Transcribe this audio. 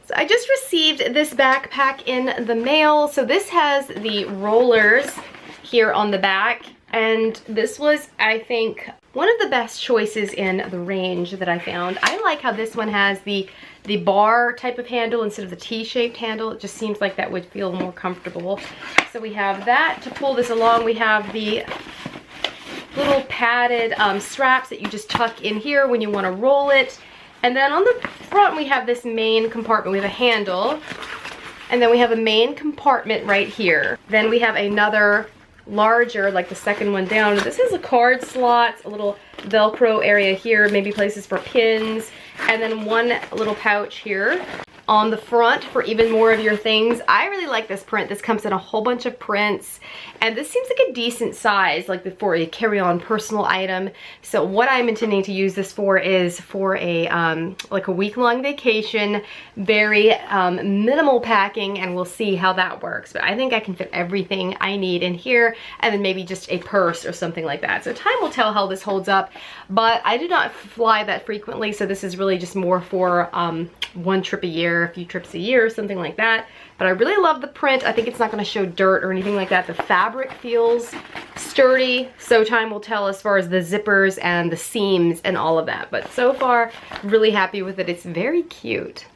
So I just received this backpack in the mail. So this has the rollers here on the back, and this was, I think, one of the best choices in the range that I found. I like how this one has the bar type of handle instead of the T-shaped handle. It just seems like that would feel more comfortable. So we have that to pull this along. We have the little padded straps that you just tuck in here when you want to roll it. And then on the front we have this main compartment. We have a handle, and then we have a main compartment right here. Then we have another larger, like the second one down. This is a card slot, a little Velcro area here, maybe places for pins, and then one little pouch here on the front for even more of your things. I really like this print. This comes in a whole bunch of prints, and this seems like a decent size, like for a carry-on personal item. So what I'm intending to use this for is for a like a week-long vacation, very minimal packing, and we'll see how that works. But I think I can fit everything I need in here, and then maybe just a purse or something like that. So time will tell how this holds up, but I do not fly that frequently, so this is really just more for one trip a year, a few trips a year, something like that. But I really love the print. I think it's not going to show dirt or anything like that. The fabric feels sturdy, so time will tell as far as the zippers and the seams and all of that. But so far, really happy with it. It's very cute.